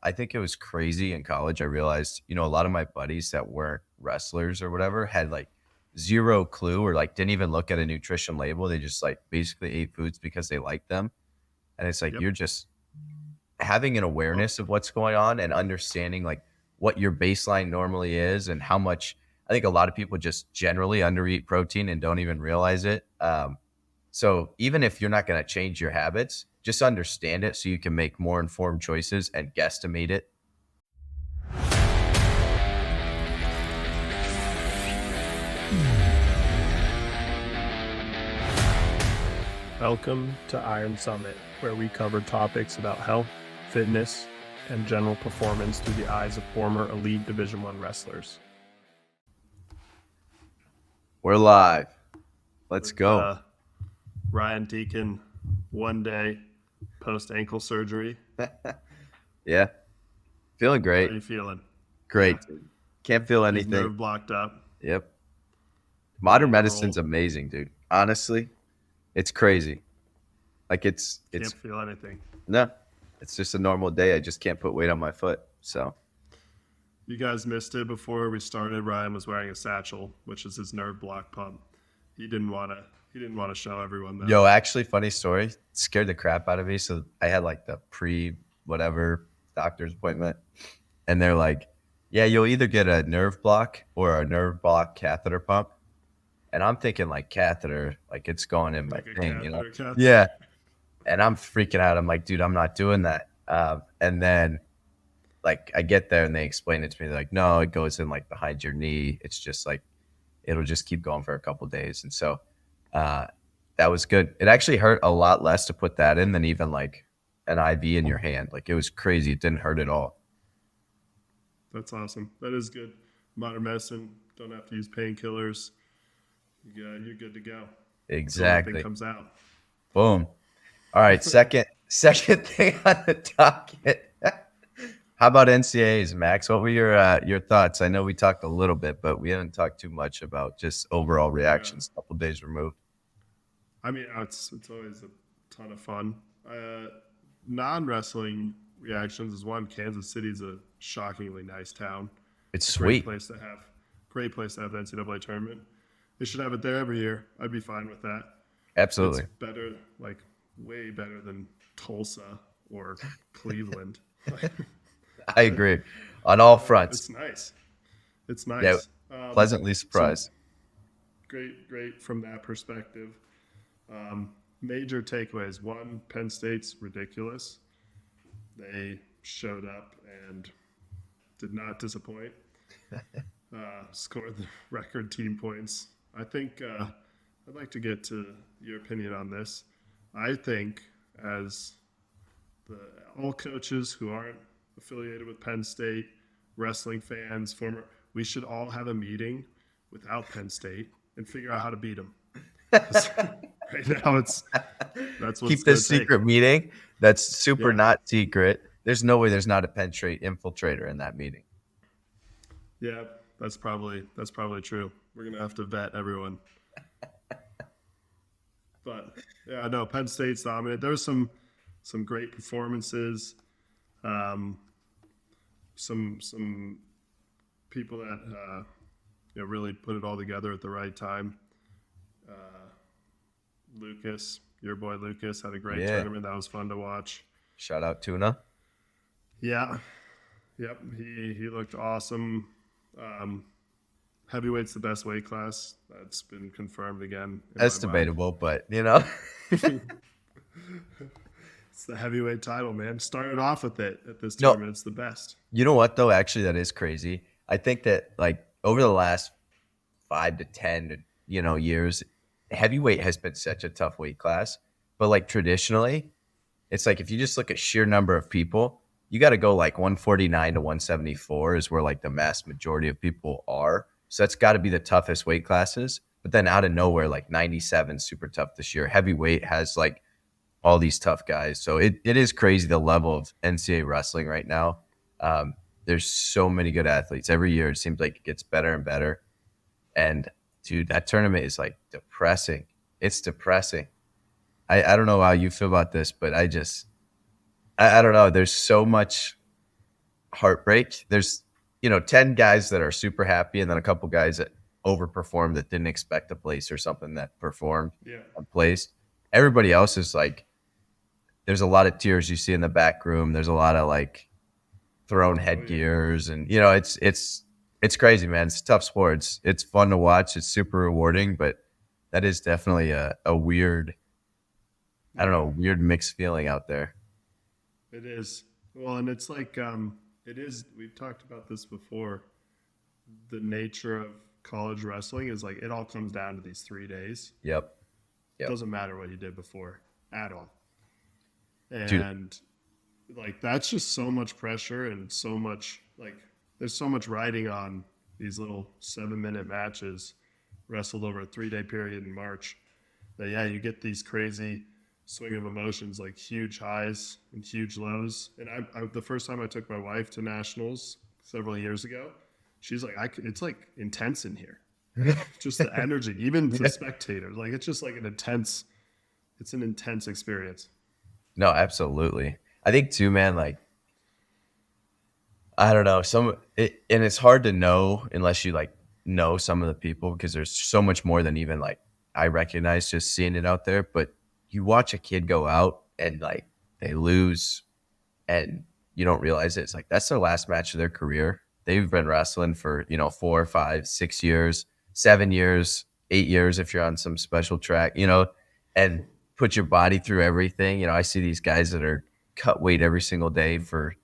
I think it was crazy in college. I realized, a lot of my buddies that weren't wrestlers or whatever had like zero clue or like didn't even look at a nutrition label. They just like basically ate foods because they liked them. And it's like Yep. you're just having an Well, awareness of what's going on and understanding like what your baseline normally is and how much. I think a lot of people just generally undereat protein and don't even realize it. So even if you're not going to change your habits, just understand it so you can make more informed choices and guesstimate it. welcome to Iron Summit, where we cover topics about health, fitness, and general performance through the eyes of former elite Division I wrestlers. We're live. Let's With go. Ryan Deacon, one day post ankle surgery. Yeah. Feeling How great. are you feeling? Great. Yeah, Can't feel he's anything. nerve blocked up, Yep. ready Modern to roll. medicine's amazing, dude. Honestly, it's crazy. Like it's Can't feel anything. no, it's just a normal day. I just can't put weight on my foot. So, You guys missed it before we started. Ryan was wearing a satchel, which is his nerve block pump. He didn't want to. He didn't want to show everyone that. yo, actually, funny story. Scared the crap out of me. So I had like the pre whatever doctor's appointment, and they're like, "Yeah, you'll either get a nerve block or a nerve block catheter pump." And I'm thinking like catheter, like it's going in my Like a thing. catheter. Yeah. And I'm freaking out. I'm like, dude, I'm not doing that. And then like I get there and they explain it to me. They're like, no, it goes in like behind your knee. It's just like it'll just keep going for a couple of days. And so uh, that was good. It actually hurt a lot less to put that in than even like an IV in your hand. Like it was crazy. It didn't hurt at all. That's awesome. That is good. Modern medicine. Don't have to use painkillers. You're good to go until that thing Exactly. comes out. Boom. All right. Second thing on the docket. How about NCAAs, Max? What were your thoughts? I know we talked a little bit, but we haven't talked too much about just overall Yeah. reactions. A couple days removed. I mean, it's always a ton of fun. Uh, Non wrestling reactions is one. Kansas City's a shockingly nice town. It's Great sweet. place to have. Great place to have the NCAA tournament. They should have it there every year. I'd be fine with that. It's Absolutely. better, like way better than Tulsa or Cleveland. Like, I agree on all fronts. it's nice. It's Yeah, nice. pleasantly Some surprised. great from that perspective. Major takeaways. One, Penn State's ridiculous. They showed up and did not disappoint. Scored the record team points. I think I'd like to get to your opinion on this. I think as the all coaches who aren't affiliated with Penn State, wrestling fans, former, we should all have a meeting without Penn State and figure out how to beat them. Right now, that's what it's Keep going this to take. secret meeting. That's super Yeah, not secret. There's no way there's not a penetrate infiltrator in that meeting. yeah, that's probably true. We're gonna have to vet everyone, but yeah, no, Penn State's dominant. There was some great performances. Um, some people that really put it all together at the right time. Lucas, your boy Lucas, had a great Yeah. tournament. That was fun to watch. Shout out Tuna. Yeah, yep, he looked awesome. Um, Heavyweight's the best weight class. That's been confirmed again in my That's mind. debatable, but It's the heavyweight title, man. Started off with it at this no. tournament. It's the best. You know what though? Actually, that is crazy. I think that like over the last 5 to 10, years, heavyweight has been such a tough weight class. But like traditionally, it's like if you just look at sheer number of people, you got to go like 149 to 174 is where like the mass majority of people are. So that's got to be the toughest weight classes. But then out of nowhere, like 97 super tough this year. Heavyweight has like all these tough guys. So it is crazy the level of NCAA wrestling right now. There's so many good athletes. Every year it seems like it gets better and better. And dude, that tournament is like depressing. It's depressing. I don't know how you feel about this, but I don't know. There's so much. heartbreak. There's, 10 guys that are super happy and then a couple guys that overperformed that didn't expect to place or something that performed Yeah. and placed. Everybody else is like, there's a lot of tears you see in the back room. There's a lot of like thrown Oh yeah. headgears and it's crazy, man. It's a tough sport. It's fun to watch. It's super rewarding, but that is definitely a weird, I don't Yeah. know, weird mixed feeling out there. It is. Well, and it's like it is. We've talked about this before. The nature of college wrestling is like it all comes down to these 3 days. Yep. Yep. Doesn't matter what you did before at all. Dude, And like that's just so much pressure and so much like there's so much riding on these little 7-minute matches wrestled over a 3-day period in March that yeah, you get these crazy swing of emotions like huge highs and huge lows. And I the first time I took my wife to nationals several years ago, she's like, it's like intense in here. Just the energy, even the yeah. spectators, like it's just like it's an intense experience. No, absolutely. I think too, man, like I don't know, and it's hard to know unless you like know some of the people because there's so much more than even like I recognize just seeing it out there. But you watch a kid go out and like they lose and you don't realize it. It's like that's their last match of their career. They've been wrestling for, 4, 5, 6 years, 7 years, 8 years if you're on some special track, and put your body through everything. I see these guys that are cut weight every single day for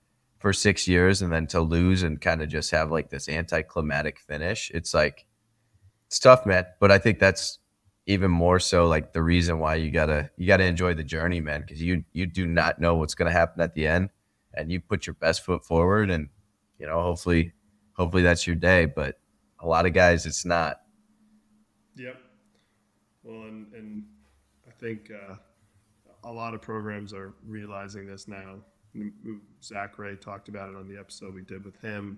6 years and then to lose and kind of just have like this anticlimactic finish. It's like it's tough, man. But I think that's even more so like the reason why you gotta enjoy the journey, man, because you do not know what's gonna happen at the end, and you put your best foot forward, and hopefully that's your day. But a lot of guys, it's not. Yep. Well, and I think a lot of programs are realizing this now. Zach Ray talked about it on the episode we did with him.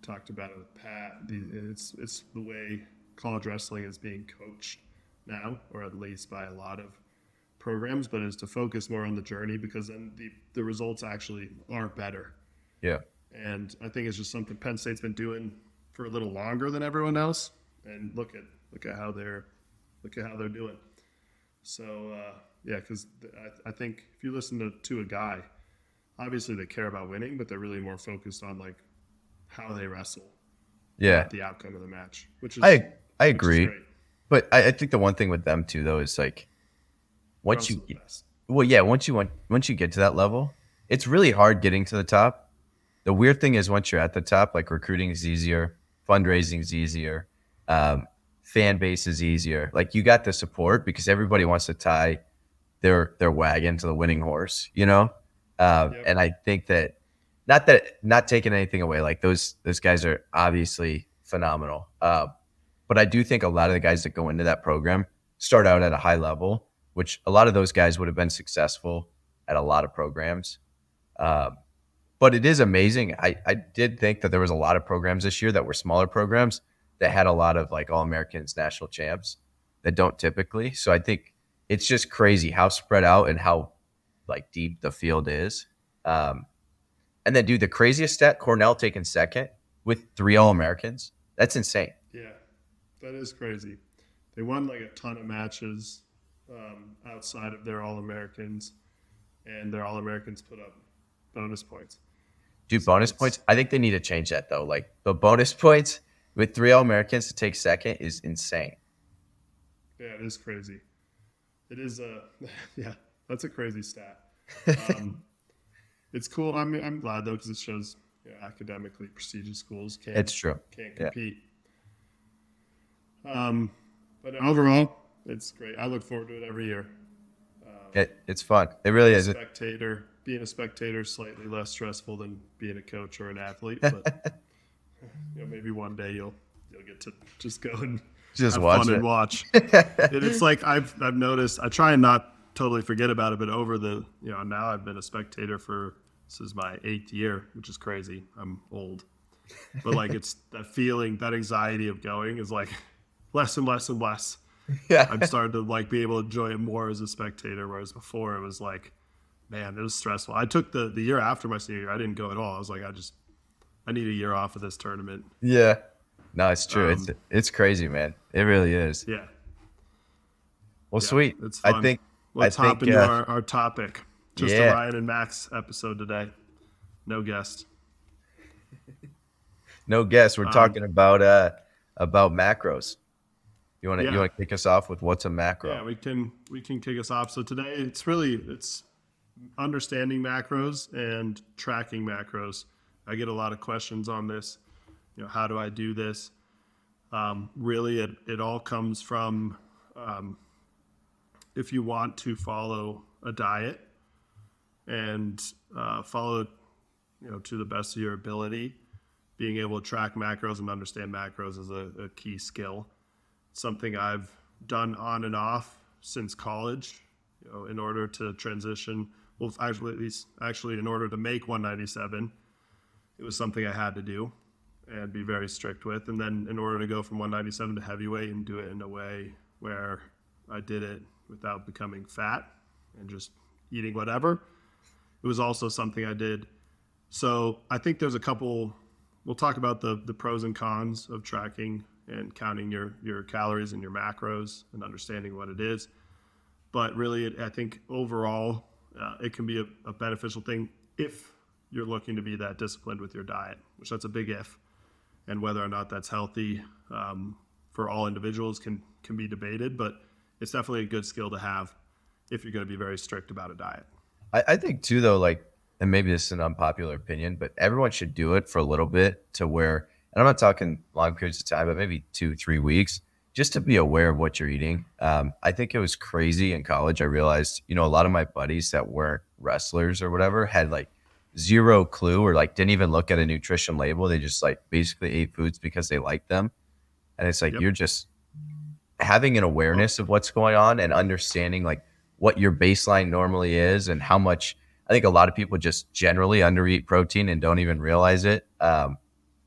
Talked about it with Pat. It's the way college wrestling is being coached now, or at least by a lot of programs, but is to focus more on the journey because then the results actually are better. Yeah, And I think it's just something Penn State's been doing for a little longer than everyone else. And look at how they're doing. So yeah, because I think if you listen to a guy, obviously they care about winning, but they're really more focused on like how they wrestle, yeah, not the outcome of the match, I which is agree. great. But I think the one thing with them too, though, is like They're once also you the best. well, yeah, once you get to that level, it's really hard getting to the top. The weird thing is once you're at the top, like recruiting is easier, fundraising is easier, fan base is easier. Like you got the support because everybody wants to tie their wagon to the winning horse, Yep. And I think that not taking anything away, like those guys are obviously phenomenal. But I do think a lot of the guys that go into that program start out at a high level, which a lot of those guys would have been successful at a lot of programs. Um, but it is amazing. I did think that there was a lot of programs this year that were smaller programs that had a lot of like All Americans, national champs that don't typically. So I think it's just crazy how spread out and how like deep the field is. Um, and then, dude, the craziest stat: Cornell taking second with 3 All Americans. That's insane. Yeah, that is crazy. They won like a ton of matches outside of their All Americans, and their All Americans put up bonus points. Dude, So bonus points. I think they need to change that though. Like the bonus points with 3 All Americans to take second is insane. yeah, it is crazy. It is yeah, that's a crazy stat. Um, it's cool. I'm glad though because it shows academically prestigious schools It's true. can't Yeah. compete. But overall, it's great. I look forward to it every year. It's fun. It really is. Being a spectator is slightly less stressful than being a coach or an athlete, but maybe one day you'll get to just go and Just have watch fun and it. watch. It's like I've noticed. I try and not totally forget about it, but over the now I've been a spectator for this is my 8th year, which is crazy. I'm old, but like it's that feeling, that anxiety of going is like less and less and less. Yeah. I'm starting to like be able to enjoy it more as a spectator, whereas before it was like, man, it was stressful. I took the year after my senior year, I didn't go at all. I was like, I need a year off of this tournament. Yeah. No, it's true. It's Um, it's crazy, man. It really is. yeah, Well, yeah, sweet. it's I fun. think I Let's hop think into our topic. Just a yeah, Ryan and Max episode today. No guest. no guess. We're Um, talking about macros. You yeah, want to kick us off with what's a yeah, macro? we can kick us off. So today it's understanding macros and tracking macros. I get a lot of questions on this. How do I do this? Really, it all comes from if you want to follow a diet and follow, to the best of your ability, being able to track macros and understand macros is a key skill. Something I've done on and off since college, in order to transition. Well, actually, at least actually, in order to make 197, it was something I had to do and be very strict with. And then in order to go from 197 to heavyweight and do it in a way where I did it without becoming fat and just eating whatever, it was also something I did. So I think there's a couple. We'll talk about the pros and cons of tracking and counting your calories and your macros and understanding what it is. But really, I think overall, it can be a beneficial thing if you're looking to be that disciplined with your diet, which that's a big if. And whether or not that's healthy for all individuals can be debated, but it's definitely a good skill to have if you're going to be very strict about a diet. I think too though, like, and maybe this is an unpopular opinion, but everyone should do it for a little bit to where, and I'm not talking long periods of time, but maybe 2, 3 weeks, just to be aware of what you're eating. I think it was crazy in college. I realized, a lot of my buddies that weren't wrestlers or whatever had like zero clue or like didn't even look at a nutrition label. They just like basically ate foods because they liked them. And it's like Yep. you're just having an Well, awareness of what's going on and understanding like what your baseline normally is and how much. I think a lot of people just generally undereat protein and don't even realize it.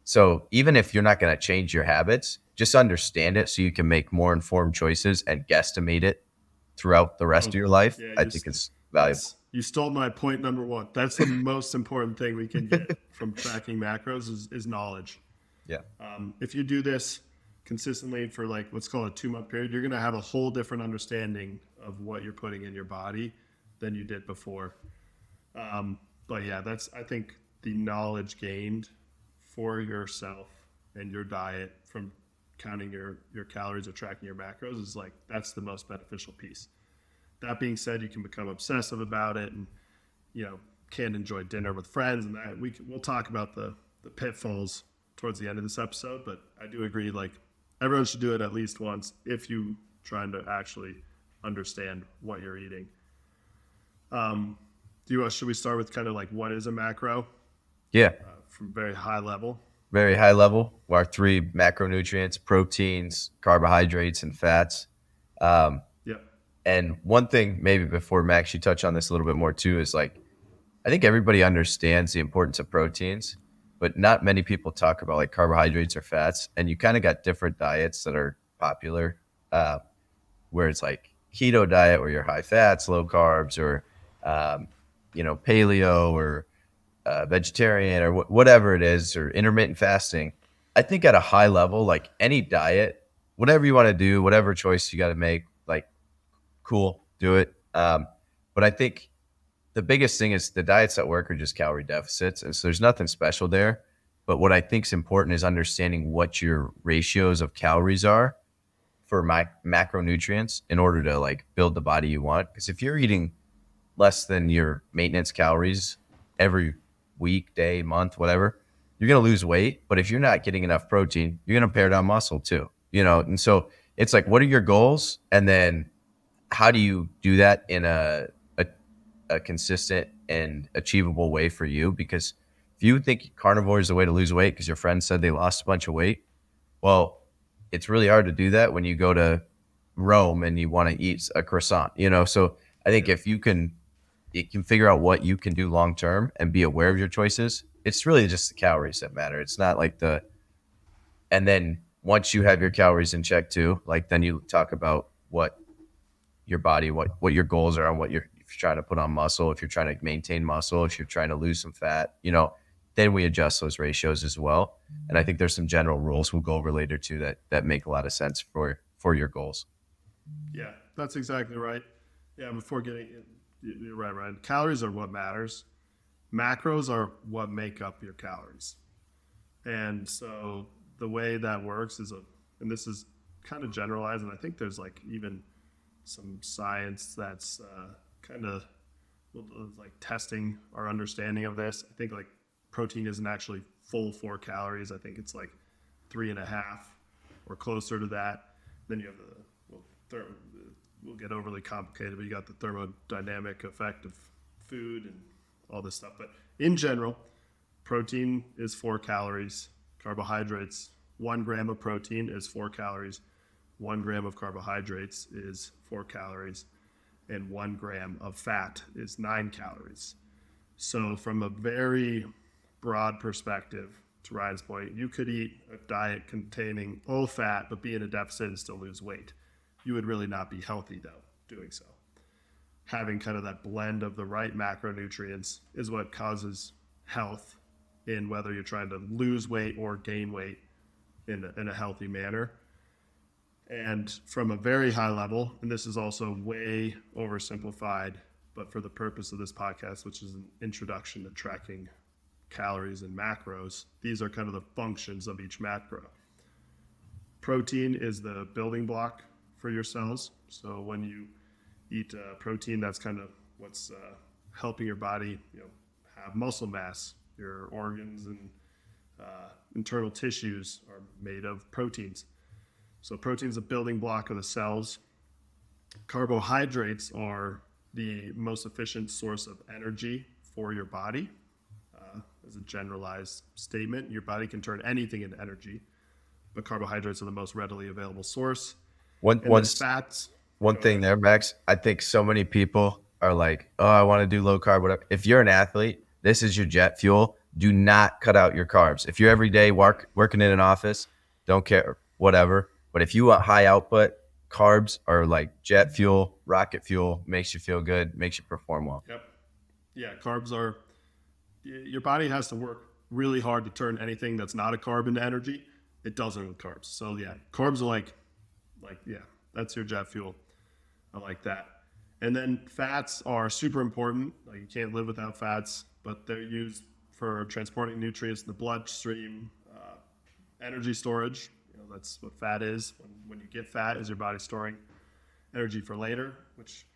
So even if you're not going to change your habits, just understand it so you can make more informed choices and guesstimate it throughout the rest of oh, your life. yeah, I think it's valuable. you stole my point number one. That's the most important thing we can get from tracking macros is knowledge. Yeah. If you do this consistently for like let's call it a 2 month period, you're going to have a whole different understanding of what you're putting in your body than you did before. But yeah, that's I think the knowledge gained for yourself and your diet from counting your calories or tracking your macros is like that's the most beneficial piece. That being said, you can become obsessive about it and you know can't enjoy dinner with friends, and that we'll talk about the pitfalls towards the end of this episode. But I do agree, like everyone should do it at least once if you trying to actually understand what you're eating. Should we start with kind of like what is a macro Yeah. from very high level? Very high level. Our three macronutrients: proteins, carbohydrates, and fats. Um, Yep. and one thing, maybe before Max, you touch on this a little bit more too, is like I think everybody understands the importance of proteins, but not many people talk about like carbohydrates or fats. And you kind of got different diets that are popular, uh, where it's like keto diet, where you're high fats, low carbs, or paleo or vegetarian or whatever it is, or intermittent fasting. I think at a high level, like any diet, whatever you want to do, whatever choice you got to make, like cool, do it. But I think the biggest thing is the diets that work are just calorie deficits. And so there's nothing special there. But what I think is important is understanding what your ratios of calories are for macronutrients in order to like build the body you want. Because if you're eating less than your maintenance calories every week, day, month, whatever, you're going to lose weight. But if you're not getting enough protein, you're going to pare down muscle too, And so it's like, what are your goals? And then how do you do that in a consistent and achievable way for you? Because if you think carnivore is the way to lose weight because your friend said they lost a bunch of weight, well, it's really hard to do that when you go to Rome and you want to eat a croissant. So I think Yep. if you can figure out what you can do long term and be aware of your choices, it's really just the calories that matter. It's not like and then once you have your calories in check too, like then you talk about what your body, what your goals are, and if you're trying to put on muscle, if you're trying to maintain muscle, if you're trying to lose some fat, then we adjust those ratios as well. And I think there's some general rules we'll go over later too that make a lot of sense for your goals. Yeah, that's exactly right. Yeah, before getting, you're right, Ryan. Calories are what matters. Macros are what make up your calories. And so the way that works is and this is kind of generalized, and I think there's like even some science that's kind of like testing our understanding of this. I think like protein isn't actually full 4 calories. I think it's like 3.5 or closer to that. Then you have we'll get overly complicated, but you got the thermodynamic effect of food and all this stuff. But in general, protein is 4 calories. Carbohydrates, 1 gram of protein is 4 calories. 1 gram of carbohydrates is 4 calories. And 1 gram of fat is 9 calories. So, from a very broad perspective, to Ryan's point, you could eat a diet containing all fat but be in a deficit and still lose weight. You would really not be healthy, though, doing so. Having kind of that blend of the right macronutrients is what causes health in whether you're trying to lose weight or gain weight in a healthy manner. And from a very high level, and this is also way oversimplified, but for the purpose of this podcast, which is an introduction to tracking calories and macros, these are kind of the functions of each macro. Protein is the building block for your cells. So when you eat protein, that's kind of what's helping your body, have muscle mass. Your organs and internal tissues are made of proteins. So protein is a building block of the cells. Carbohydrates are the most efficient source of energy for your body. As a generalized statement, your body can turn anything into energy, but carbohydrates are the most readily available source. One And then one fats. one Go thing ahead. there, Max. I think so many people are like, "Oh, I want to do low carb, whatever." If you're an athlete, this is your jet fuel. Do not cut out your carbs. If you're every day Yeah. working in an office, don't care, whatever. But if you want high output, carbs are like jet fuel, rocket fuel. Makes you feel good, makes you perform well. Yep. Yeah. Carbs are, your body has to work really hard to turn anything that's not a carb into energy. It doesn't with carbs. So yeah, carbs are yeah, that's your jet fuel. I like that. And then fats are super important. Like you can't live without fats, but they're used for transporting nutrients in the bloodstream, energy storage. That's what fat is. When you get fat, is your body storing energy for later, which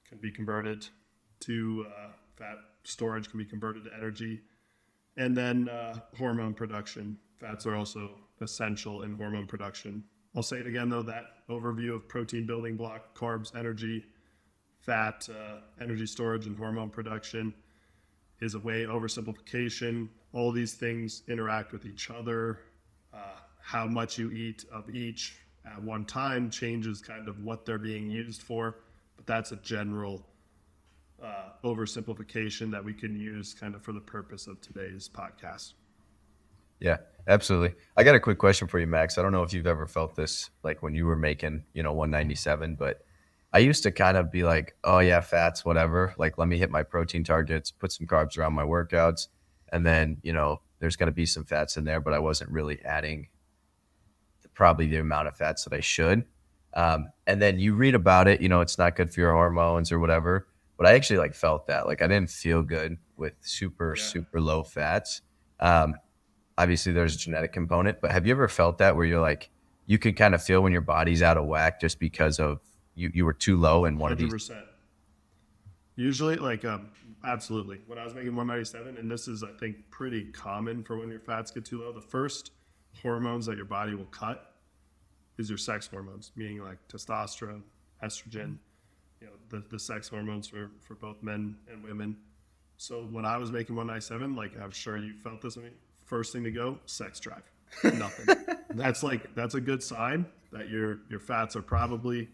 can be converted to fat storage can be converted to energy. And then hormone production. Fats are also essential in hormone production. I'll say it again, though, that overview of protein building block, carbs, energy, fat, energy storage, and hormone production is a way oversimplification. All these things interact with each other. How much you eat of each at one time changes kind of what they're being used for, but that's a general oversimplification that we can use kind of for the purpose of today's podcast. Yeah, absolutely. I got a quick question for you, Max. I don't know if you've ever felt this like when you were making, 197, but I used to kind of be like, oh yeah, fats, whatever. Like, let me hit my protein targets, put some carbs around my workouts, and then, there's going to be some fats in there, but I wasn't really adding probably the amount of fats that I should. And then you read about it, it's not good for your hormones or whatever. But I actually like felt that like I didn't feel good with super, Yeah, super low fats. Um, Obviously there's a genetic component, but have you ever felt that where you're like, you can kind of feel when your body's out of whack just because of you were too low in one of these? 100%. Usually, absolutely. When I was making 197, and this is, I think, pretty common for when your fats get too low, the first hormones that your body will cut is your sex hormones, meaning like testosterone, estrogen, the sex hormones for both men and women. So when I was making 197, like I'm sure you felt this. I mean, first thing to go, sex drive, nothing. That's a good sign that your fats are probably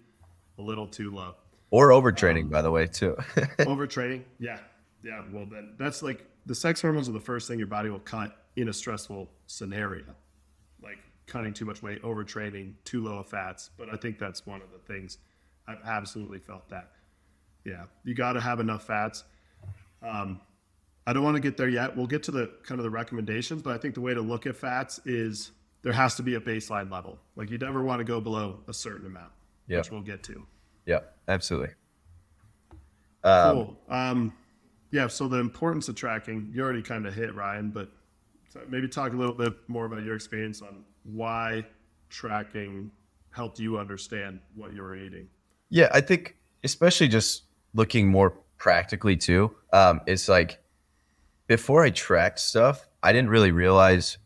a little too low. Or overtraining, by the way, too. Overtraining, yeah, yeah. Well, then that's like the sex hormones are the first thing your body will cut in a stressful scenario, like cutting too much weight, overtraining, too low of fats. But I think that's one of the things I've absolutely felt that. Yeah, you got to have enough fats. I don't want to get there yet. We'll get to the kind of the recommendations, but I think the way to look at fats is there has to be a baseline level. Like you never want to go below a certain amount, Yeah. which we'll get to. Yeah. Absolutely. Um, Cool. Yeah. So the importance of tracking, you already kind of hit, Ryan, but maybe talk a little bit more about your experience on why tracking helped you understand what you were eating. yeah. I think, especially just looking more practically too, it's like before I tracked stuff, I didn't really realize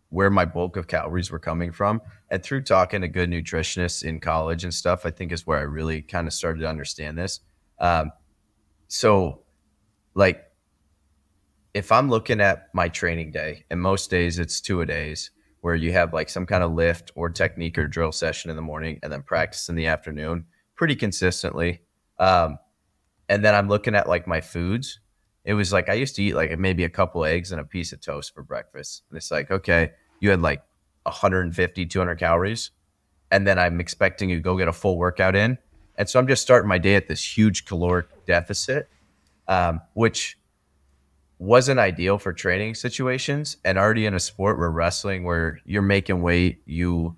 where my bulk of calories were coming from. And through talking to good nutritionists in college and stuff, I think is where I really kind of started to understand this. Um, so, like, if I'm looking at my training day, and most days it's 2 a days, where you have like some kind of lift or technique or drill session in the morning and then practice in the afternoon pretty consistently. Um, and then I'm looking at like my foods. It was like I used to eat like maybe a couple eggs and a piece of toast for breakfast. And it's like, okay, you had like 150, 200 calories. And then I'm expecting you to go get a full workout in. And so I'm just starting my day at this huge caloric deficit, which wasn't ideal for training situations. And already in a sport where wrestling, where you're making weight, you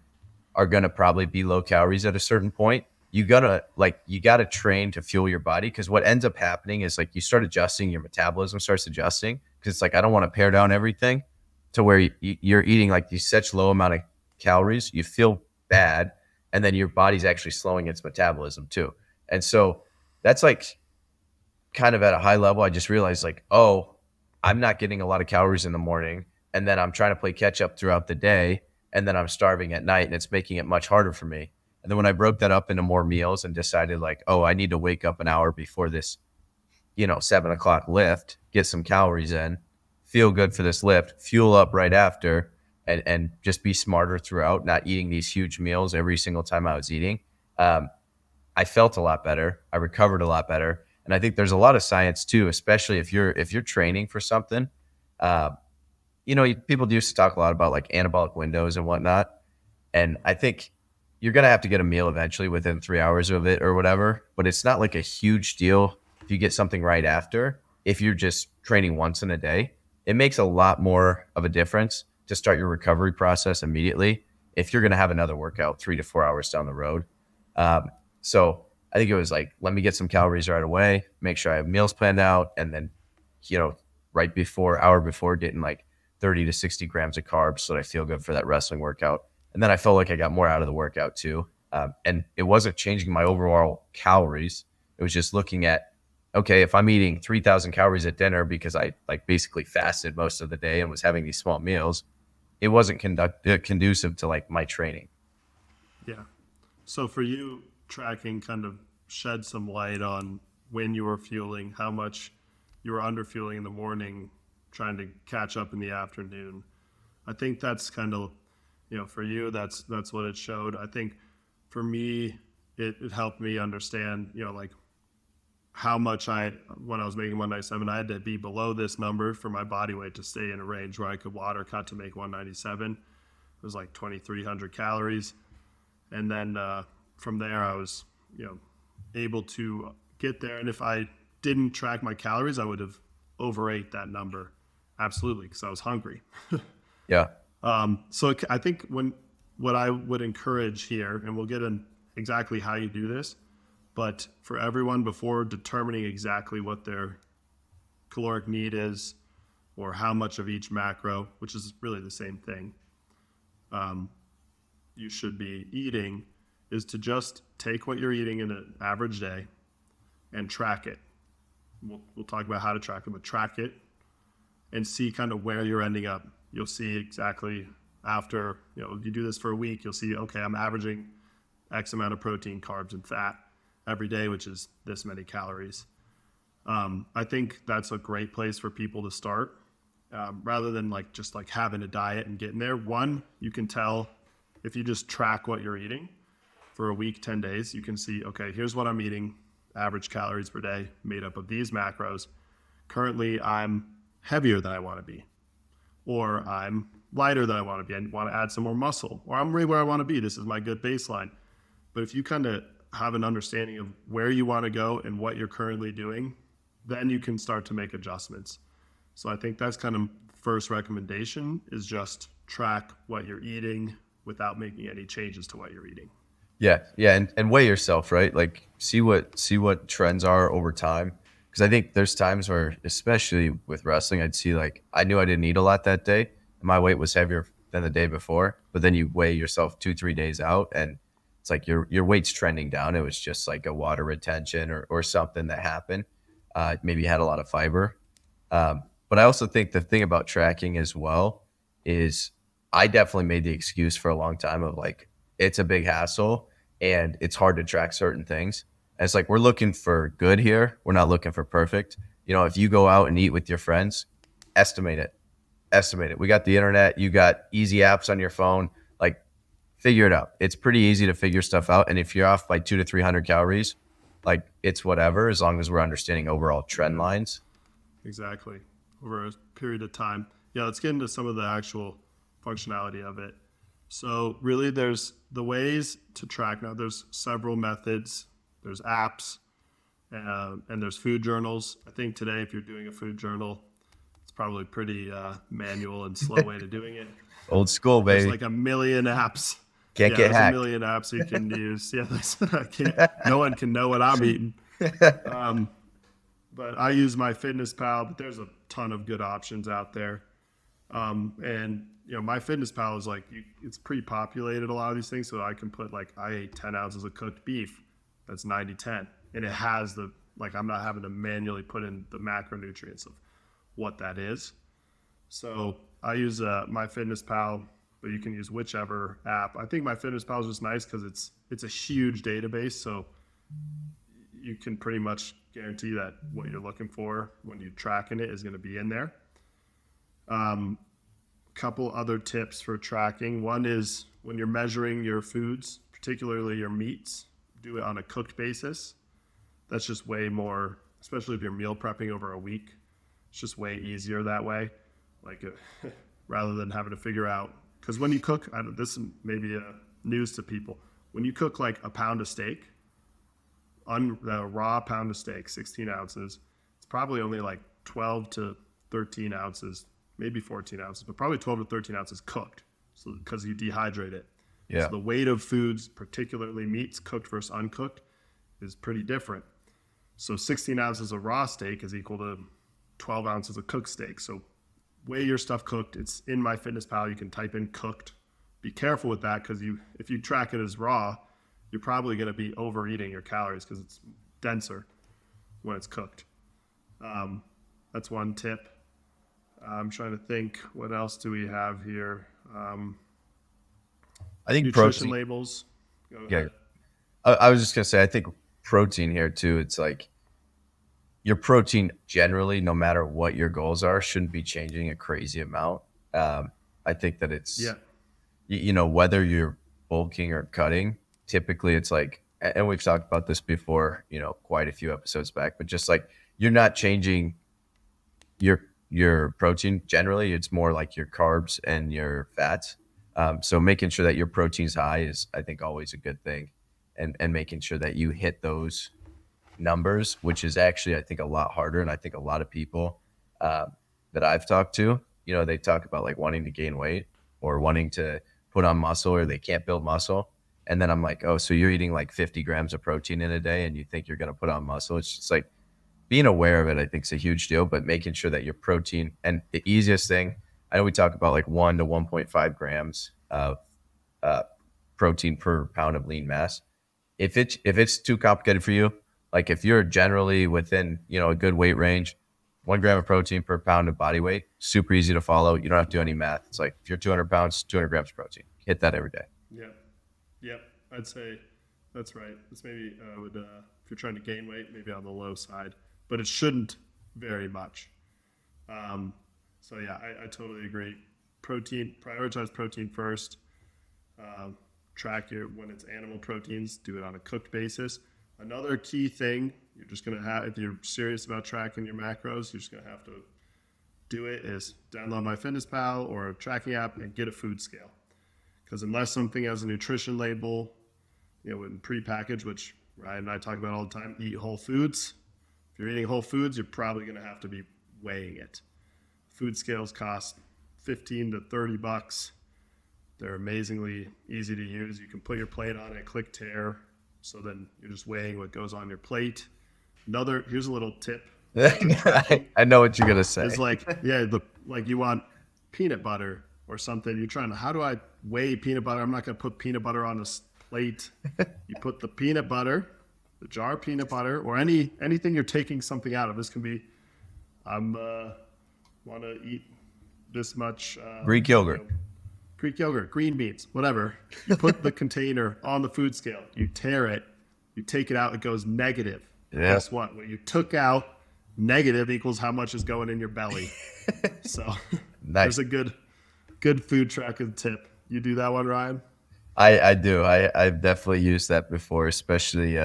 are going to probably be low calories at a certain point. You got to train to fuel your body, because what ends up happening is like you start adjusting, your metabolism starts adjusting, because it's like I don't want to pare down everything to where you're eating like these such low amount of calories, you feel bad, and then your body's actually slowing its metabolism too. And so that's like kind of at a high level, I just realized like, oh, I'm not getting a lot of calories in the morning, and then I'm trying to play catch up throughout the day, and then I'm starving at night, and it's making it much harder for me. And then when I broke that up into more meals and decided like, oh, I need to wake up an hour before this, 7 o'clock lift, get some calories in, feel good for this lift, fuel up right after, and just be smarter throughout, not eating these huge meals every single time I was eating. Um, I felt a lot better. I recovered a lot better. And I think there's a lot of science too, especially if you're training for something. Uh, people used to talk a lot about like anabolic windows and whatnot. And I think you're gonna have to get a meal eventually within 3 hours of it or whatever. But it's not like a huge deal if you get something right after. If you're just training once in a day, it makes a lot more of a difference to start your recovery process immediately if you're gonna have another workout 3 to 4 hours down the road. Um, so I think it was like, let me get some calories right away, make sure I have meals planned out, and then, you know, right before, hour before, getting like 30 to 60 grams of carbs so that I feel good for that wrestling workout. And then I felt like I got more out of the workout too. And it wasn't changing my overall calories. It was just looking at, okay, if I'm eating 3,000 calories at dinner because I like basically fasted most of the day and was having these small meals, it wasn't conducive to like my training. Yeah. So for you, tracking kind of shed some light on when you were fueling, how much you were under fueling in the morning, trying to catch up in the afternoon. I think that's kind of, for you, that's what it showed. I think for me, it helped me understand, like how much when I was making 197, I had to be below this number for my body weight to stay in a range where I could water cut to make 197. It was like 2,300 calories. And then from there, I was, able to get there. And if I didn't track my calories, I would have overate that number. Absolutely, because I was hungry. Yeah. So I think what I would encourage here, and we'll get in exactly how you do this, but for everyone, before determining exactly what their caloric need is or how much of each macro, which is really the same thing, you should be eating, is to just take what you're eating in an average day and track it. We'll talk about how to track it, but track it and see kind of where you're ending up. You'll see exactly after, you do this for a week, you'll see, okay, I'm averaging X amount of protein, carbs, and fat every day, which is this many calories. I think that's a great place for people to start, rather than just having a diet and getting there. One, you can tell if you just track what you're eating for a week, 10 days, you can see, okay, here's what I'm eating, average calories per day, made up of these macros. Currently, I'm heavier than I want to be, or I'm lighter than I want to be. I want to add some more muscle, or I'm right where I want to be. This is my good baseline. But if you kind of have an understanding of where you want to go and what you're currently doing, then you can start to make adjustments. So I think that's kind of first recommendation is just track what you're eating without making any changes to what you're eating. Yeah, yeah, and weigh yourself, right? Like see what trends are over time. Because I think there's times where, especially with wrestling, I'd see like I knew I didn't eat a lot that day, and my weight was heavier than the day before. But then you weigh yourself 2 3 days out, and it's like your weight's trending down. It was just like a water retention or something that happened. Maybe you had a lot of fiber. But I also think the thing about tracking as well is I definitely made the excuse for a long time of like it's a big hassle and it's hard to track certain things. And it's like we're looking for good here. We're not looking for perfect. If you go out and eat with your friends, estimate it. Estimate it. We got the internet. You got easy apps on your phone. Like figure it out. It's pretty easy to figure stuff out. And if you're off by 200 to 300 calories, like it's whatever as long as we're understanding overall trend Yeah, lines. exactly. Over a period of time. Yeah, let's get into some of the actual functionality of it. So really there's the ways to track. Now there's several methods. There's apps, and there's food journals. I think today if you're doing a food journal, it's probably pretty manual and slow way to doing it. Old school, There's baby. like a million apps. Can't Yeah, get there's a hacked. million apps you can use. Yeah, no one can know what I'm eating. Um, but I use my Fitness Pal, but there's a ton of good options out there. And my Fitness Pal is like it's pre-populated a lot of these things, so I can put like I ate 10 ounces of cooked beef. That's 90/10, and it has the like I'm not having to manually put in the macronutrients of what that is. So I use my Fitness Pal, but you can use whichever app. I think my Fitness Pal is just nice because it's a huge database, so you can pretty much guarantee that what you're looking for when you're tracking it is going to be in there. Couple other tips for tracking. One is when you're measuring your foods, particularly your meats, do it on a cooked basis. That's just way more, especially if you're meal prepping over a week. It's just way easier that way. Like rather than having to figure out, because when you cook, this may be news to people. When you cook like a pound of steak, a raw pound of steak, 16 ounces, it's probably only like 12 to 13 ounces, maybe 14 ounces, but probably 12 to 13 ounces cooked. So because you dehydrate it. So Yeah. the weight of foods, particularly meats, cooked versus uncooked, is pretty different. So 16 ounces of raw steak is equal to 12 ounces of cooked steak. So weigh your stuff cooked. It's in my Fitness Pal. You can type in cooked. Be careful with that because if you track it as raw, you're probably going to be overeating your calories because it's denser when it's cooked. That's one tip. I'm trying to think, what else do we have here? I think Nutrition protein. labels. Go Yeah. ahead. I was just gonna say, I think protein here too. It's like your protein generally, no matter what your goals are, shouldn't be changing a crazy amount. I think that Yeah. whether you're bulking or cutting, typically it's like, and we've talked about this before, quite a few episodes back, but just like you're not changing your your protein generally. It's more like your carbs and your fats. So making sure that your protein's high is, I think, always a good thing, and making sure that you hit those numbers, which is actually, I think, a lot harder. And I think a lot of people uh, that I've talked to, they talk about like wanting to gain weight or wanting to put on muscle, or they can't build muscle. And then I'm like, oh, so you're eating like 50 grams of protein in a day and you think you're going to put on muscle. It's just like being aware of it, I think, is a huge deal, but making sure that your protein, and the easiest thing, I know we talk about like 1 to 1.5 grams of uh, protein per pound of lean mass. If it's too complicated for you, like if you're generally within a good weight range, 1 gram of protein per pound of body weight, super easy to follow. You don't have to do any math. It's like if you're 200 pounds, 200 grams of protein. Hit that every day. Yeah. Yep. I'd say that's right. It's maybe would if you're trying to gain weight, maybe on the low side, but it shouldn't vary much. Um, so yeah, I totally agree. Protein, prioritize protein first. Um, Track your when it's animal proteins. Do it on a cooked basis. Another key thing you're just gonna have if you're serious about tracking your macros, you're just gonna have to do it is download my Fitness Pal or a tracking app and get a food scale. Because unless something has a nutrition label, in prepackaged, which Ryan and I talk about all the time, eat whole foods. If you're eating whole foods, you're probably going to have to be weighing it. Food scales cost 15 to 30 bucks. They're amazingly easy to use. You can put your plate on it, click tear. So then you're just weighing what goes on your plate. Here's a little tip for tracking. I know what you're gonna Is say. like, yeah, like you want peanut butter or something. You're trying to, how do I weigh peanut butter? I'm not going to put peanut butter on this plate. You put the peanut butter, the jar of peanut butter, or anything you're taking something out of. This can be, want to eat this much Greek yogurt. Greek yogurt, green beans, whatever. You put the container on the food scale. You tear it. You take it out. It goes negative. Yeah. Guess what? What you took out, negative equals how much is going in your belly. So Nice. there's a good food tracking tip. You do that one, Ryan? I do. I've definitely used that before, especially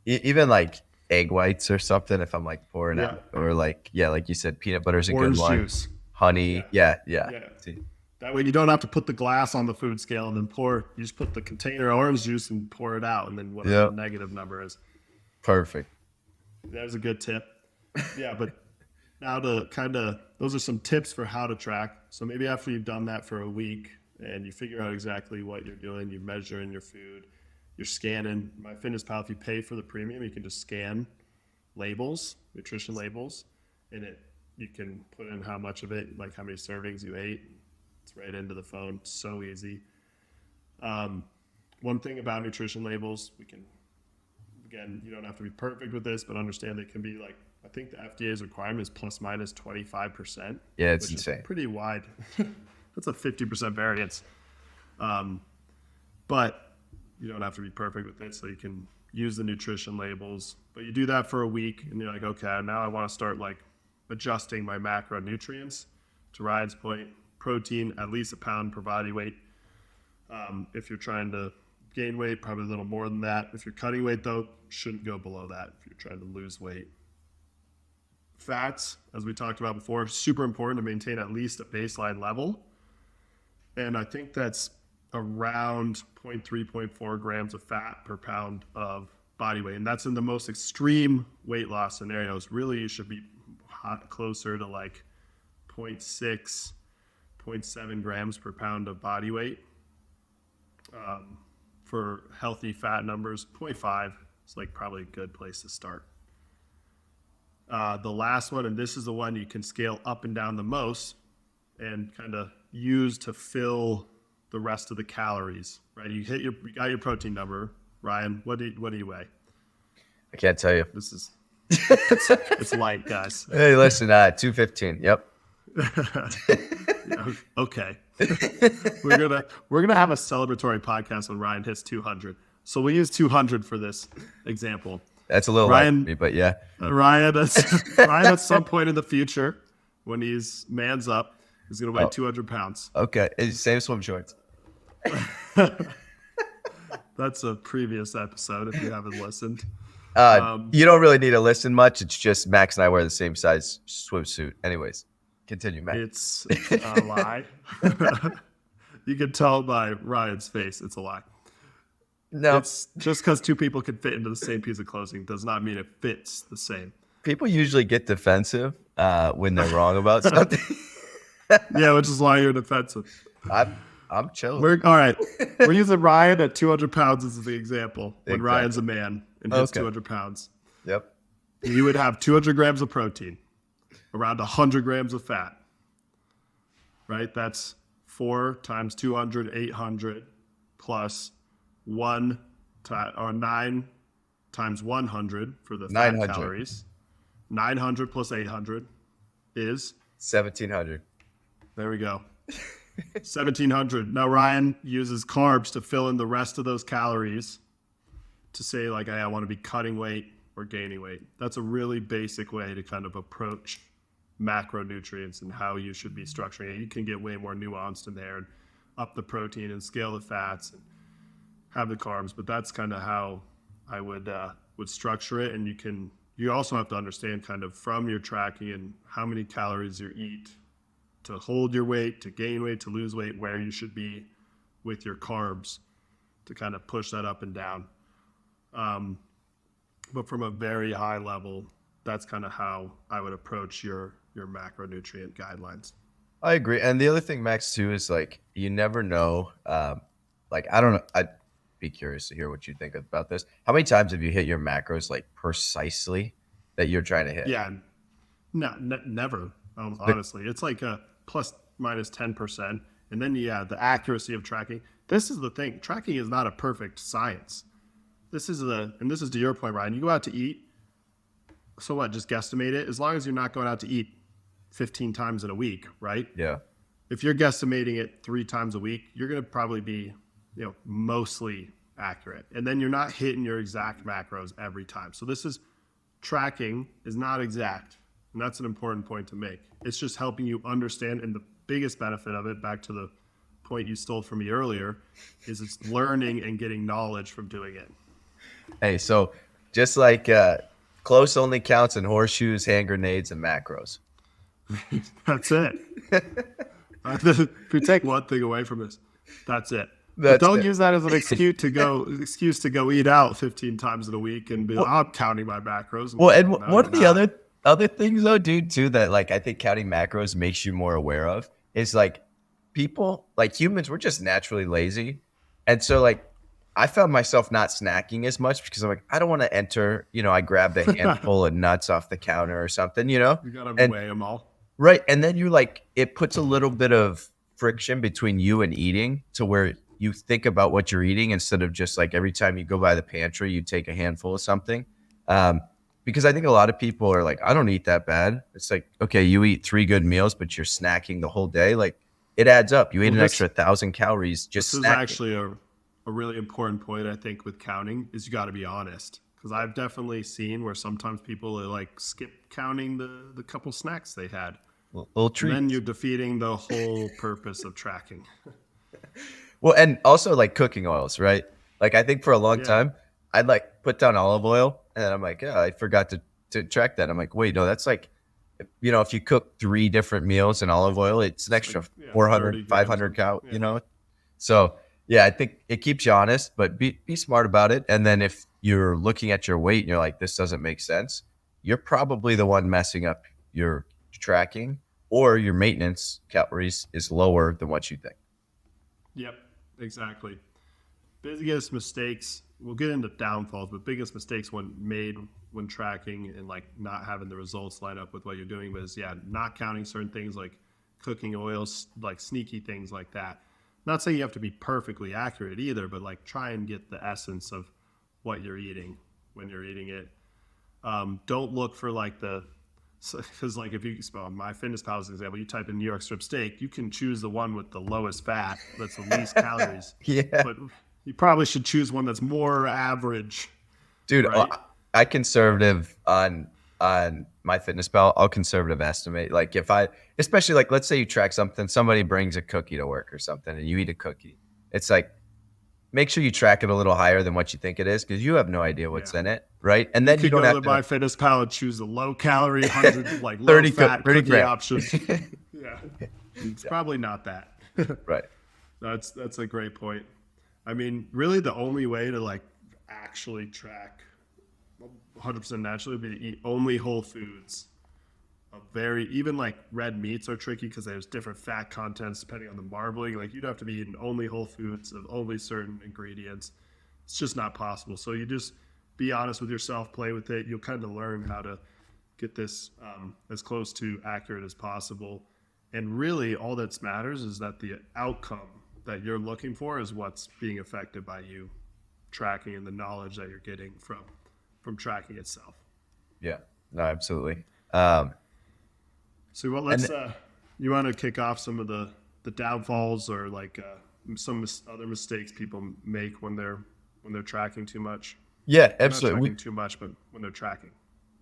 even like egg whites or something. If I'm like pouring Yeah. out, or like like you said, peanut butter is a Orange good one. juice. Honey, yeah. Yeah. See, That way you don't have to put the glass on the food scale and then pour. You just put the container of orange juice and pour it out, and then whatever the negative number is. perfect. There's a good tip. Yeah, but now those are some tips for how to track. So maybe after you've done that for a week and you figure out exactly what you're doing, you're measuring your food, you're scanning. MyFitnessPal, if you pay for the premium, you can just scan labels, nutrition labels, and you can put in how much of it, like how many servings you ate. It's right into the phone. So easy. One thing about nutrition labels, again, you don't have to be perfect with this, but understand they can be like, I think the FDA's requirement is plus minus 25%. Yeah, it's which insane. is pretty wide. That's a 50% variance. But you don't have to be perfect with it, so you can use the nutrition labels. But you do that for a week, and you're like, okay, now I want to start like adjusting my macronutrients. To Ryan's point, protein at least a pound per body weight. If you're trying to gain weight, probably a little more than that. If you're cutting weight, though, shouldn't go below that if you're trying to lose weight. Fats, as we talked about before, super important to maintain at least a baseline level. And I think that's around 0.3, 0.4 grams of fat per pound of body weight. And that's in the most extreme weight loss scenarios. Really, you should be closer to like 0.6, 0.7 grams per pound of body weight. For healthy fat numbers, 0.5 is like probably a good place to start. The last one, and this is the one you can scale up and down the most and kind of use to fill the rest of the calories, right? You got your protein number. Ryan, what do you weigh? I can't tell you. This is it's light, guys. Hey, listen, 215. Yep. Yeah, okay. we're gonna have a celebratory podcast when Ryan hits 200. So we use 200 for this example. That's a little Ryan, light for me, but yeah. Ryan at some point in the future, when he's man's up, he's gonna weigh 200 pounds. Okay. Same swim shorts. That's a previous episode if you haven't listened. You don't really need to listen much. It's just Max and I wear the same size swimsuit. Anyways, continue, Max. It's a lie. You can tell by Ryan's face it's a lie. No, It's just because two people can fit into the same piece of clothing does not mean it fits the same. people usually get defensive when they're wrong about something. Yeah, which is why you're defensive. I'm chilling. All right. We're using Ryan at 200 pounds as the example. When Exactly. Ryan's a man and hits Okay. 200 pounds, Yep. you would have 200 grams of protein, around 100 grams of fat, right? That's 4 times 200, 800, plus 9 times 100 for the fat 900. calories. 900 plus 800 is, 1700. there we go, 1700. Now Ryan uses carbs to fill in the rest of those calories to say like, hey, I want to be cutting weight or gaining weight. That's a really basic way to kind of approach macronutrients and how you should be structuring it. You can get way more nuanced in there and up the protein and scale the fats and have the carbs, but that's kind of how I would structure it. And you also have to understand kind of from your tracking and how many calories you eat to hold your weight, to gain weight, to lose weight, where you should be with your carbs to kind of push that up and down. But from a very high level, that's kind of how I would approach your your macronutrient guidelines. I agree. And the other thing, Max, too, is like you never know. Like I don't know. I'd be curious to hear what you think about this. How many times have you hit your macros like precisely that you're trying to hit? Yeah, no, never. The, Honestly, it's like a plus minus 10%, and then yeah, the accuracy of tracking. This is the thing. Tracking is not a perfect science. And this is to your point, Ryan. You go out to eat. So what? Just guesstimate it. As long as you're not going out to eat 15 times in a week, right? yeah. If you're guesstimating it 3 times a week, you're going to probably be, mostly accurate. And then you're not hitting your exact macros every time. So this is tracking is not exact. And that's an important point to make. It's just helping you understand. And the biggest benefit of it, back to the point you stole from me earlier, is it's learning and getting knowledge from doing it. Hey, so just like close only counts in horseshoes, hand grenades, and macros. That's it. If you take one thing away from this, that's it. But That's don't it. use that as an excuse to go eat out 15 times in a week and be like, I'm counting my macros. Well, and No, one you're of the not. other things though, dude, too, that like I think counting macros makes you more aware of is like people, like humans, we're just naturally lazy, and so like I found myself not snacking as much because I'm like I don't want to enter. I grabbed a handful of nuts off the counter or something, You gotta and weigh them all. right, and then you like it puts a little bit of friction between you and eating to where you think about what you're eating instead of just like every time you go by the pantry, you take a handful of something. Um, because I think a lot of people are like, I don't eat that bad. It's like, okay, you eat 3 good meals, but you're snacking the whole day. Like it adds up. You ate Well, an extra this 1,000 calories this just is snacking. actually a really important point, I think, with counting is you got to be honest. Because I've definitely seen where sometimes people like skip counting the couple snacks they had. Little And then treats. you're defeating the whole purpose of tracking. Well, and also like cooking oils, right? Like I think for a long Yeah. time, I'd like put down olive oil and then I'm like, yeah, I forgot to track that. I'm like, wait, no, that's like, if you cook 3 different meals in olive oil, it's an It's like, extra yeah, 400, 30 grams 500 of, cal. yeah. So yeah, I think it keeps you honest, but be smart about it. And then if you're looking at your weight and you're like, this doesn't make sense, you're probably the one messing up your tracking or your maintenance calories is lower than what you think. Yep, exactly. Biggest mistakes, we'll get into downfalls, but biggest mistakes when tracking and like not having the results line up with what you're doing was, yeah, not counting certain things like cooking oils, like sneaky things like that. Not saying you have to be perfectly accurate either, but like try and get the essence of what you're eating when you're eating it. Don't look for like because like if you well, my fitness pal is an example, you type in New York strip steak, you can choose the one with the lowest fat that's the least calories, Yeah. but you probably should choose one that's more average, Dude, right? I conservative on my fitness pal. I'll conservative estimate. Like if I, especially like let's say you track something, somebody brings a cookie to work or something, and you eat a cookie. It's like make sure you track it a little higher than what you think it is because you have no idea what's Yeah, in it, right? And you then you could don't go have to to my fitness pal and choose a low calorie 100 like low 30 fat 30 cookie grams. option. Yeah, it's probably not that. Right. That's a great point. I mean, really, the only way to like actually track 100% naturally would be to eat only whole foods. Even like red meats are tricky because there's different fat contents depending on the marbling. Like you'd have to be eating only whole foods of only certain ingredients. It's just not possible. So you just be honest with yourself, play with it. You'll kind of learn how to get this as close to accurate as possible. And really, all that matters is that the outcome that you're looking for is what's being affected by you tracking and the knowledge that you're getting from tracking itself. Yeah. No, absolutely. Um, So well, and you want to kick off some of the downfalls or like some other mistakes people make when they're tracking too much, yeah, or not absolutely. tracking too much, but when they're tracking.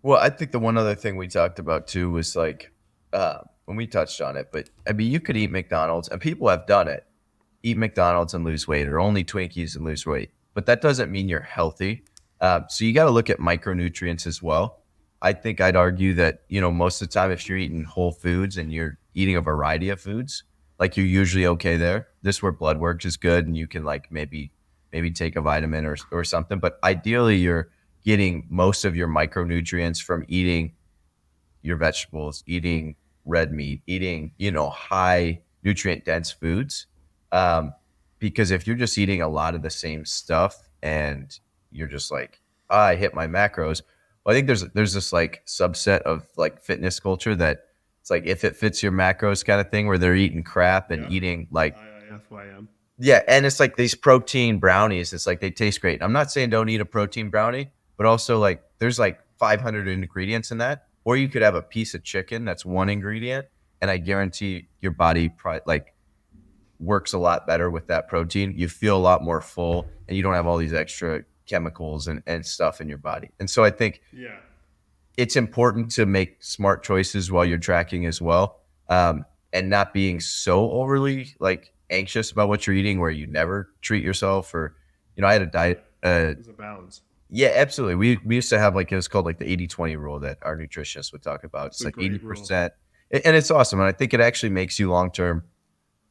Well, I think the one other thing we talked about too was like when we touched on it, but I mean, you could eat McDonald's, and people have done it. Eat McDonald's and lose weight, or only Twinkies and lose weight, but that doesn't mean you're healthy. So you got to look at micronutrients as well. I think I'd argue that most of the time, if you're eating whole foods and you're eating a variety of foods, like you're usually okay there. This is where blood work is good, and you can like maybe take a vitamin or something. But ideally, you're getting most of your micronutrients from eating your vegetables, eating red meat, eating, high nutrient dense foods. Um, because if you're just eating a lot of the same stuff and you're just like, I hit my macros. Well, I think there's this like subset of like fitness culture that it's like if it fits your macros kind of thing where they're eating crap and Yeah. eating like IIFYM. yeah, and it's like these protein brownies. It's like they taste great. I'm not saying don't eat a protein brownie, but also like there's like 500 ingredients in that. Or you could have a piece of chicken that's one ingredient, and I guarantee your body like works a lot better with that protein. You feel a lot more full, and you don't have all these extra chemicals and stuff in your body. And so I think Yeah. it's important to make smart choices while you're tracking as well, and not being so overly like anxious about what you're eating where you never treat yourself. Or I had a Yeah. diet, There's a balance. yeah, absolutely. We used to have like it was called like the 80-20 rule that our nutritionists would talk about. It's It's a like great rule. 80%, and it's awesome, and I think it actually makes you long term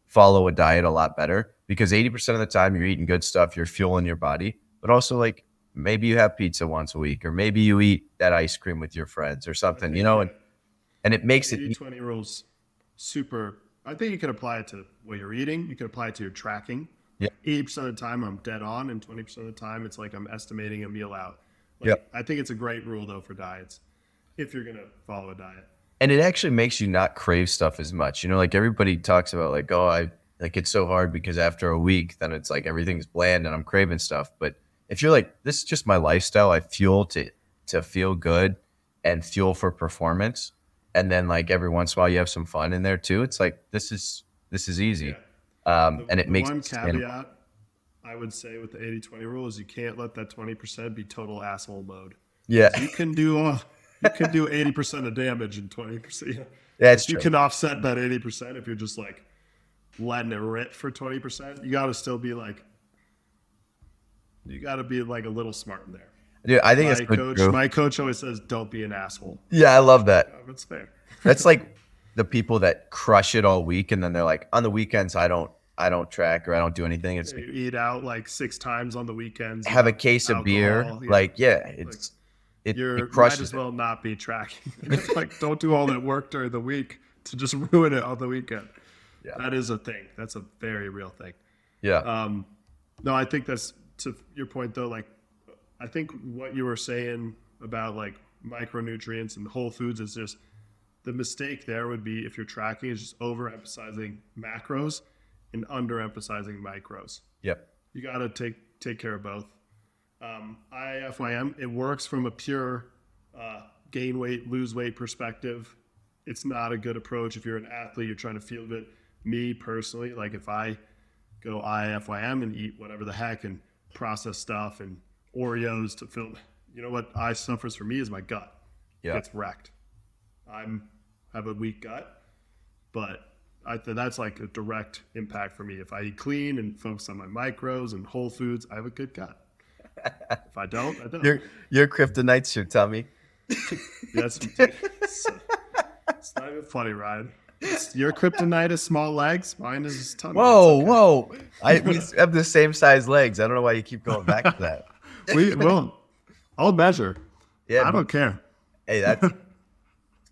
follow a diet a lot better because 80% of the time you're eating good stuff, you're fueling your body, but also like maybe you have pizza once a week, or maybe you eat that ice cream with your friends or I something, think, yeah, and it the makes it 80/20 rules super. I think you can apply it to what you're eating. You can apply it to your tracking. yeah, Like 80% of the time, I'm dead on, and 20% of the time, it's like I'm estimating a meal out. yeah. Like, I think it's a great rule, though, for diets if you're going to follow a diet. And it actually makes you not crave stuff as much. Like everybody talks about like, oh, I like it's so hard because after a week, then it's like everything's bland and I'm craving stuff. But if you're like, this is just my lifestyle, I fuel to feel good and fuel for performance. And then like every once in a while you have some fun in there too. It's like this is Yeah. easy. The, And it the makes one it sustainable. caveat I would say with the 80/20 rule is you can't let that 20% be total asshole mode. Yeah. Because you can do 80% of damage in 20%. Yeah, it's Like you true. can offset that 80% if you're just like letting it rip for 20%. You got to still be like, you got to be like a little smart in there. Dude, I think it's My so coach, true. my coach always says, "Don't be an asshole." Yeah, I love that. That's fair. That's like the people that crush it all week and then they're like, on the weekends I don't track or I don't do anything. It's like You eat out like 6 times on the weekends. You have a have case of beer. alcohol. Yeah, Like, yeah, like it you might crushes as it. well not be tracking. Like, don't do all that work during the week to just ruin it on the weekend. Yeah. That is a thing. That's a very real thing. Yeah. No, I think that's to your point though. Like, I think what you were saying about like micronutrients and whole foods is just the mistake there would be if you're tracking is just overemphasizing macros and underemphasizing micros. Yep. You got to take care of both. IIFYM, it works from a pure gain weight, lose weight perspective. It's not a good approach if you're an athlete, you're trying to feel good. Me personally, like if I go IIFYM and eat whatever the heck and process stuff and Oreos to fill, you know what I suffers for me is my gut. It Yeah. gets wrecked. I'm have a weak gut, but that's like a direct impact for me. If I eat clean and focus on my micros and whole foods, I have a good gut. If I don't, I don't. Your kryptonite's your tummy. Yes, it's not even funny, Ryan. Your kryptonite is small legs. Mine is his tummy. Whoa, It's okay. whoa. We have the same size legs. I don't know why you keep going back to that. We will. I'll measure. Yeah, I don't care. hey, that's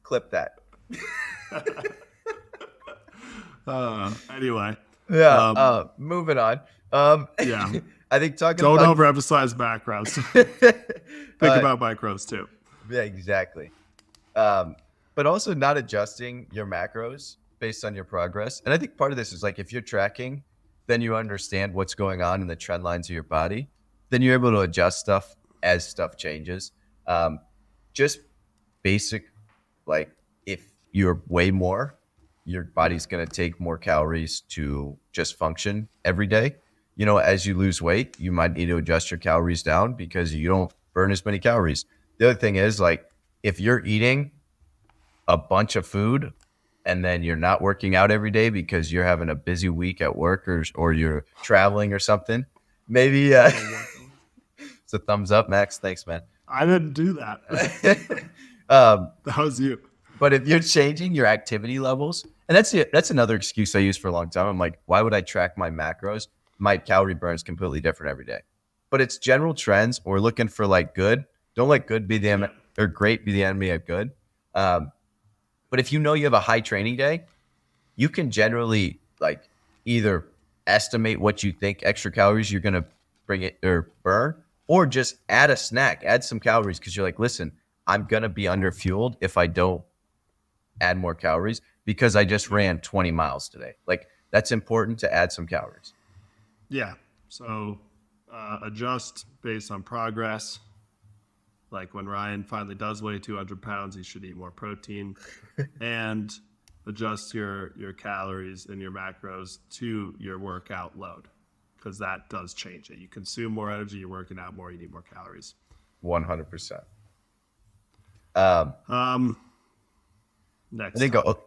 clip that. Anyway, Yeah. um, Moving on. yeah. I think talking Don't about overemphasize macros. Think about micros too. yeah, exactly. But also not adjusting your macros based on your progress. And I think part of this is like if you're tracking, then you understand what's going on in the trend lines of your body. Then you're able to adjust stuff as stuff changes. Just basic, like if you're way more, your body's going to take more calories to just function every day. As you lose weight, you might need to adjust your calories down because you don't burn as many calories. The other thing is like if you're eating a bunch of food and then you're not working out every day because you're having a busy week at work or you're traveling or something, maybe it's a thumbs up, Max. Thanks, man. I didn't do that. That was you. But if you're changing your activity levels, and that's another excuse I use for a long time. I'm like, why would I track my macros? My calorie burn is completely different every day. But it's general trends. We're looking for like good. Don't let good be the Yeah. or great be the enemy of good. But But if you know you have a high training day, you can generally like either estimate what you think extra calories you're going to bring it or burn, or just add a snack, add some calories. Cause you're like, listen, I'm going to be under fueled if I don't add more calories because I just Yep. ran 20 miles today. Like that's important to add some calories. Yeah. So adjust based on progress. Like when Ryan finally does weigh 200 pounds, he should eat more protein and adjust your calories and your macros to your workout load because that does change it. You consume more energy, you're working out more, you need more calories. 100%. Um, Um, I Next think topic.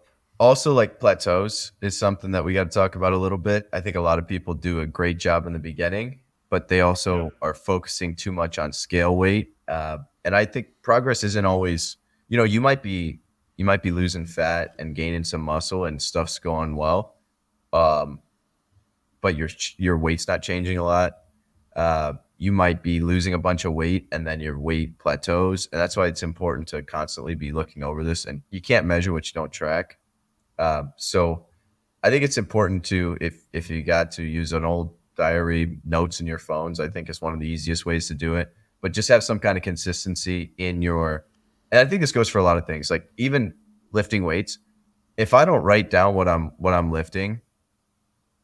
also like plateaus is something that we got to talk about a little bit. I think a lot of people do a great job in the beginning, but they Yep. also are focusing too much on scale weight. And I think progress isn't always, you might be losing fat and gaining some muscle and stuff's going well, um, but your weight's not changing a lot. You might be losing a bunch of weight and then your weight plateaus, and that's why it's important to constantly be looking over this. And you can't measure what you don't track. So I think it's important to if you got to use an old diary notes in your phones. I think it's one of the easiest ways to do it. But just have some kind of consistency in your. And I think this goes for a lot of things, like even lifting weights. If I don't write down what I'm lifting,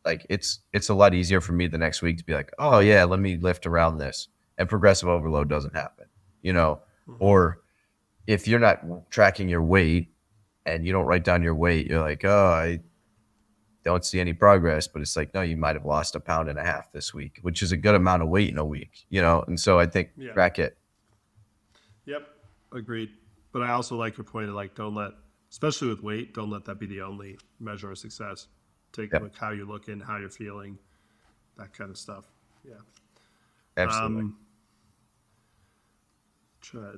like it's a lot easier for me the next week to be like, oh yeah, let me lift around this, and progressive overload doesn't happen, you know. Hmm. Or if you're not tracking your weight and you don't write down your weight, you're like, oh, I don't see any progress, but it's like, no, you might have lost a pound and a half this week, which is a good amount of weight in a week, you know? And so I think Yeah. track it. Yep. Agreed. But I also like your point of like, don't let, especially with weight, don't let that be the only measure of success. Take Yep. look how you're looking, how you're feeling, that kind of stuff. Yeah. Absolutely. Um,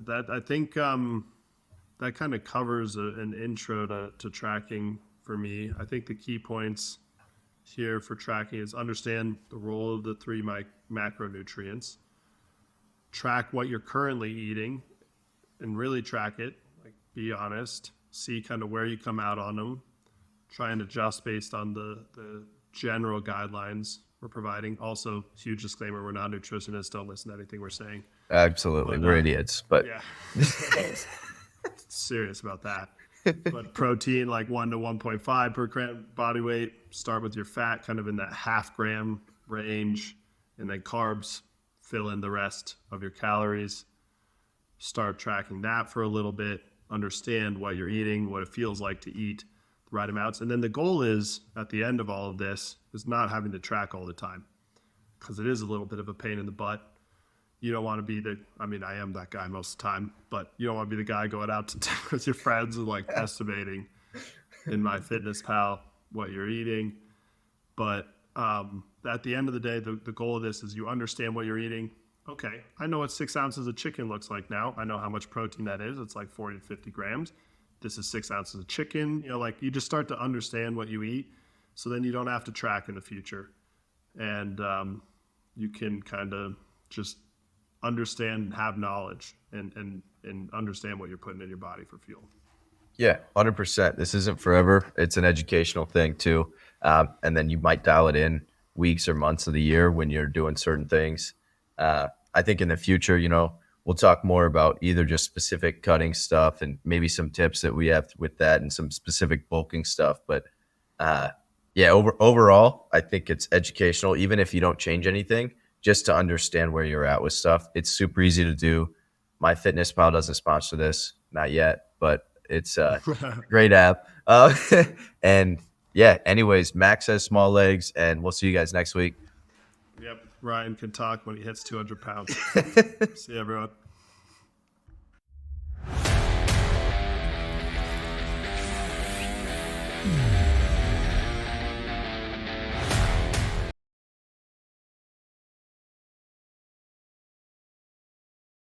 that I think that kind of covers an intro to tracking for me. I think the key points here for tracking is understand the role of the three macronutrients, track what you're currently eating, and really track it. Like, be honest, see kind of where you come out on them, try and adjust based on the general guidelines we're providing. Also, huge disclaimer: we're not nutritionists. Don't listen to anything we're saying. Absolutely. But We're idiots, but yeah, serious about that. But protein, like 1 to 1.5 per gram body weight. Start with your fat, kind of in that half gram range, and then carbs. Fill in the rest of your calories. Start tracking that for a little bit. Understand what you're eating, what it feels like to eat the right amounts, and then the goal is at the end of all of this is not having to track all the time because it is a little bit of a pain in the butt. You don't want to be I mean, I am that guy most of the time, but you don't want to be the guy going out to with your friends and like estimating in MyFitnessPal what you're eating. But at the end of the day, the goal of this is you understand what you're eating. Okay, I know what 6 ounces of chicken looks like now. I know how much protein that is. It's like 40 to 50 grams. This is 6 ounces of chicken. You know, like you just start to understand what you eat. So then you don't have to track in the future. And you can kind of just understand and have knowledge and understand what you're putting in your body for fuel. yeah, 100%. This isn't forever. It's an educational thing too. And then you might dial it in weeks or months of the year when you're doing certain things. I think in the future, we'll talk more about either just specific cutting stuff and maybe some tips that we have with that and some specific bulking stuff. But uh, yeah, overall, I think it's educational, even if you don't change anything, just to understand where you're at with stuff. It's super easy to do. MyFitnessPal doesn't sponsor this, not yet, but it's a great app. And yeah, anyways, Max has small legs, and we'll see you guys next week. Yep, Ryan can talk when he hits 200 pounds. See you, everyone.